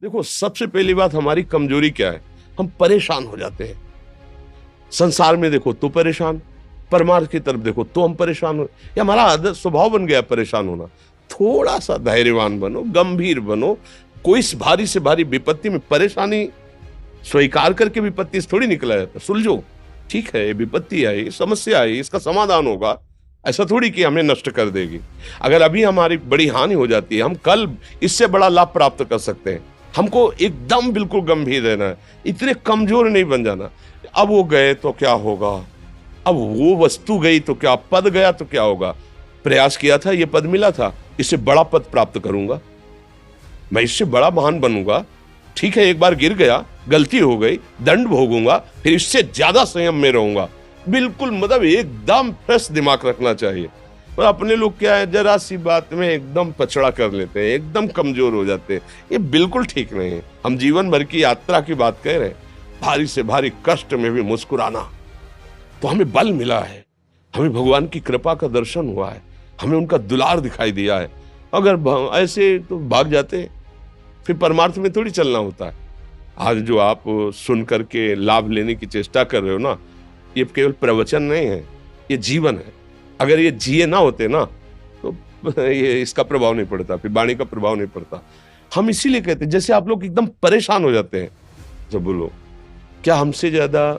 देखो, सबसे पहली बात हमारी कमजोरी क्या है? हम परेशान हो जाते हैं। संसार में देखो तो परेशान, परमार्थ की तरफ देखो तो हम परेशान हो। ये हमारा आदत स्वभाव बन गया परेशान होना। थोड़ा सा धैर्यवान बनो, गंभीर बनो। कोई इस भारी से भारी विपत्ति में परेशानी स्वीकार करके विपत्ति से थोड़ी निकला जाता। सुलझो, ठीक है, ये विपत्ति आई, समस्या आई, इसका समाधान होगा। ऐसा थोड़ी कि हमें नष्ट कर देगी। अगर अभी हमारी बड़ी हानि हो जाती है, हम कल इससे बड़ा लाभ प्राप्त कर सकते हैं। हमको एकदम बिल्कुल गंभीर रहना है, इतने कमजोर नहीं बन जाना। अब वो गए तो क्या होगा, अब वो वस्तु गई तो क्या, पद गया तो क्या होगा। प्रयास किया था, ये पद मिला था, इससे बड़ा पद प्राप्त करूंगा, मैं इससे बड़ा महान बनूंगा। ठीक है, एक बार गिर गया, गलती हो गई, दंड भोगूंगा, फिर इससे ज्यादा संयम में रहूंगा। बिल्कुल मतलब एकदम फ्रेश दिमाग रखना चाहिए। पर अपने लोग क्या है, जरा सी बात में एकदम पछड़ा कर लेते हैं, एकदम कमजोर हो जाते हैं। ये बिल्कुल ठीक नहीं है। हम जीवन भर की यात्रा की बात कह रहे हैं, भारी से भारी कष्ट में भी मुस्कुराना, तो हमें बल मिला है, हमें भगवान की कृपा का दर्शन हुआ है, हमें उनका दुलार दिखाई दिया है। अगर ऐसे तो भाग जाते, फिर परमार्थ में थोड़ी चलना होता है। आज जो आप सुन करके लाभ लेने की चेष्टा कर रहे हो ना, ये केवल प्रवचन नहीं है, ये जीवन है। अगर ये जिए ना होते ना, तो ये इसका प्रभाव नहीं पड़ता, फिर वाणी का प्रभाव नहीं पड़ता। हम इसीलिए कहते हैं, जैसे आप लोग एकदम परेशान हो जाते हैं जब बोलो, क्या हमसे ज्यादा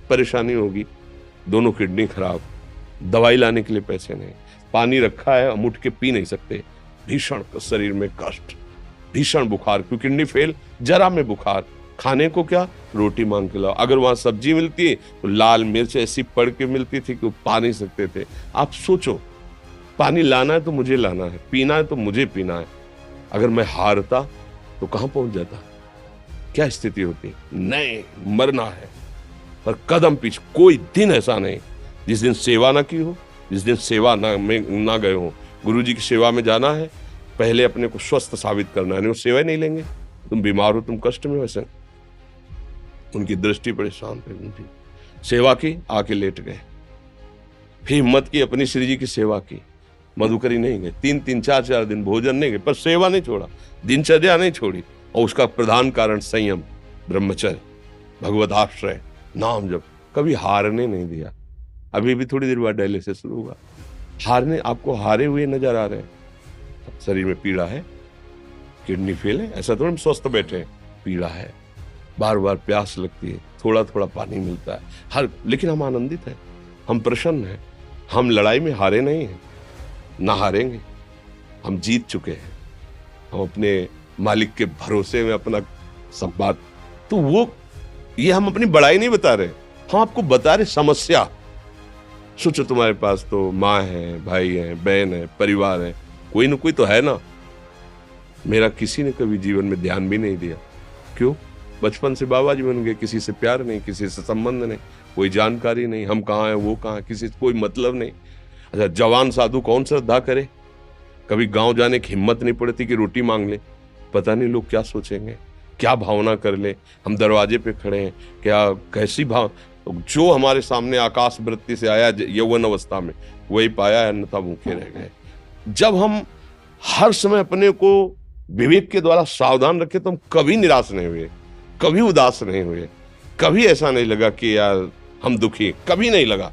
परेशानी होगी? दोनों किडनी खराब, दवाई लाने के लिए पैसे नहीं, पानी रखा है हम उठ के पी नहीं सकते, भीषण शरीर में कष्ट, भीषण बुखार, क्योंकि किडनी फेल, जरा में बुखार, खाने को क्या, रोटी मांग के लाओ। अगर वहां सब्जी मिलती है तो लाल मिर्च ऐसी पड़ के मिलती थी कि वो पा नहीं सकते थे। आप सोचो, पानी लाना है तो मुझे लाना है, पीना है तो मुझे पीना है। अगर मैं हारता तो कहां पहुंच जाता, क्या स्थिति होती? नहीं, मरना है, पर कदम पीछे। कोई दिन ऐसा नहीं जिस दिन सेवा ना की हो, जिस दिन सेवा ना गए हो। गुरु जी की सेवा में जाना है, पहले अपने को स्वस्थ साबित करना है, नहीं वो सेवा ही नहीं लेंगे। तुम बीमार हो, तुम कष्ट में, वैसे उनकी दृष्टि बड़ी शांत है। उनकी सेवा की, आके लेट गए, फिर हिम्मत की, अपनी श्री जी की सेवा की, मधुकरी नहीं गए, 3-3 4-4 दिन भोजन नहीं गए, पर सेवा नहीं छोड़ा, दिनचर्या नहीं छोड़ी। और उसका प्रधान कारण संयम, ब्रह्मचर्य, भगवदाश्रय, नाम जप, कभी हारने नहीं दिया। अभी भी थोड़ी देर बाद डायलिसिस शुरू होगा, हारने, आपको हारे हुए नजर आ रहे हैं। शरीर में पीड़ा है, किडनी फेल है, ऐसा तो हम स्वस्थ बैठे हैं, पीड़ा है, बार बार प्यास लगती है, थोड़ा थोड़ा पानी मिलता है, लेकिन हम आनंदित हैं, हम प्रसन्न हैं। हम लड़ाई में हारे नहीं हैं, ना हारेंगे, हम जीत चुके हैं। हम अपने मालिक के भरोसे में अपना सब बात, तो वो, ये हम अपनी बड़ाई नहीं बता रहे, हम आपको बता रहे समस्या। सोचो, तुम्हारे पास तो माँ है, भाई है, बहन है, परिवार है, कोई ना कोई तो है ना। मेरा किसी ने कभी जीवन में ध्यान भी नहीं दिया। क्यों? बचपन से बाबा जी बन गए, किसी से प्यार नहीं, किसी से संबंध नहीं, कोई जानकारी नहीं, हम कहाँ हैं, वो कहाँ, किसी से कोई मतलब नहीं। अच्छा, जवान साधु कौन श्रद्धा करे? कभी गांव जाने की हिम्मत नहीं पड़ती कि रोटी मांग ले, पता नहीं लोग क्या सोचेंगे, क्या भावना कर ले। हम दरवाजे पे खड़े हैं, क्या कैसी भाव, जो हमारे सामने आकाश वृत्ति से आया यौवन अवस्था में, वही पाया, अन्यथा भूखे रह गए। जब हम हर समय अपने को विवेक के द्वारा सावधान रखे, तो हम कभी निराश नहीं हुए, कभी उदास नहीं हुए, कभी ऐसा नहीं लगा कि यार हम दुखी, कभी नहीं लगा।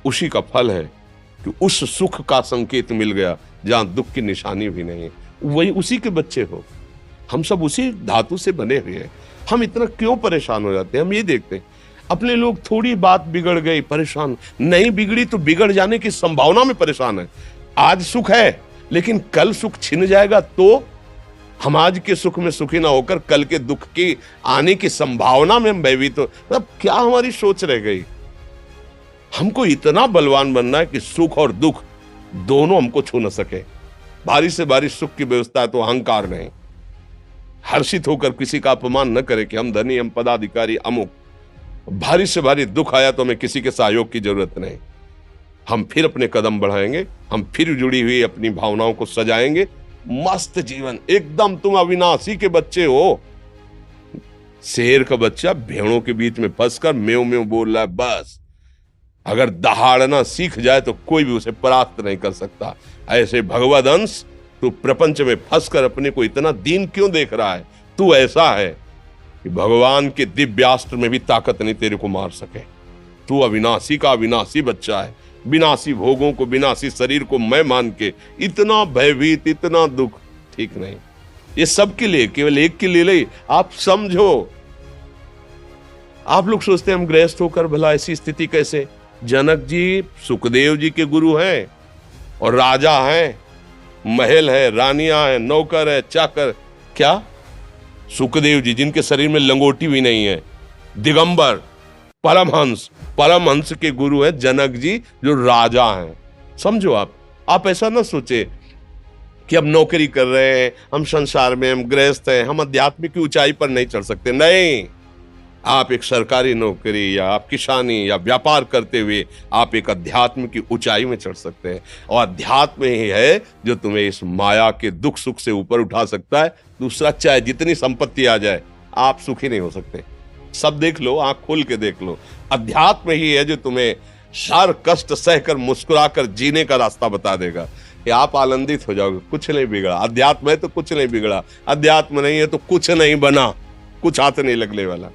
उसी का फल है कि उस सुख का संकेत मिल गया जहां दुख की निशानी भी नहीं है। वही उसी के बच्चे हो, हम सब उसी धातु से बने हुए हैं। हम इतना क्यों परेशान हो जाते हैं? हम ये देखते हैं, अपने लोग थोड़ी बात बिगड़ गई परेशान, नहीं बिगड़ी तो बिगड़ जाने की संभावना में परेशान है। आज सुख है, लेकिन कल सुख छिन जाएगा, तो हम आज के सुख में सुखी ना होकर कल के दुख की आने की संभावना में हम भयभीत हो। मतलब क्या हमारी सोच रह गई? हमको इतना बलवान बनना है कि सुख और दुख दोनों हमको छू न सके। भारी से भारी सुख की व्यवस्था है तो अहंकार नहीं, हर्षित होकर किसी का अपमान न करे कि हम धनी, हम पदाधिकारी, अमुक। भारी से भारी दुख आया तो हमें किसी के सहयोग की जरूरत नहीं, हम फिर अपने कदम बढ़ाएंगे, हम फिर जुड़ी हुई अपनी भावनाओं को सजाएंगे। मस्त जीवन, एकदम तुम अविनाशी के बच्चे हो। शेर का बच्चा भेड़ों के बीच में फंसकर म्यों म्यों बोल रहा है, बस अगर दहाड़ना सीख जाए तो कोई भी उसे परास्त नहीं कर सकता। ऐसे भगवद अंश, तू प्रपंच में फंसकर अपने को इतना दीन क्यों देख रहा है? तू ऐसा है कि भगवान के दिव्यास्त्र में भी ताकत नहीं तेरे को मार सके। तू अविनाशी का अविनाशी बच्चा है। विनाशी भोगों को, विनाशी शरीर को मैं मान के इतना भयभीत, इतना दुख, ठीक नहीं। ये सबके लिए, केवल एक के लिए नहीं। आप समझो, आप लोग सोचते हैं हम गृहस्थ होकर भला ऐसी स्थिति कैसे। जनक जी सुखदेव जी के गुरु हैं और राजा हैं, महल है, रानियां हैं, नौकर है, चाकर। क्या सुखदेव जी जिनके शरीर में लंगोटी भी नहीं है, दिगंबर, परमहंस, परमहंस के गुरु हैं जनक जी जो राजा हैं। समझो आप ऐसा ना सोचे कि हम नौकरी कर रहे हैं, हम संसार में, हम गृहस्थ हैं, हम आध्यात्मिक की ऊंचाई पर नहीं चढ़ सकते। नहीं, आप एक सरकारी नौकरी या आप किसानी या व्यापार करते हुए आप एक अध्यात्म की ऊंचाई में चढ़ सकते हैं। और अध्यात्म ही है जो तुम्हें इस माया के दुख सुख से ऊपर उठा सकता है। दूसरा, चाहे जितनी संपत्ति आ जाए, आप सुखी नहीं हो सकते। सब देख लो, आंख खोल के देख लो। अध्यात्म ही है जो तुम्हें हर कष्ट सहकर मुस्कुराकर जीने का रास्ता बता देगा कि आप आनंदित हो जाओगे। कुछ नहीं बिगड़ा। अध्यात्म है तो कुछ नहीं बिगड़ा, अध्यात्म नहीं है तो कुछ नहीं बना, कुछ हाथ नहीं लगने वाला।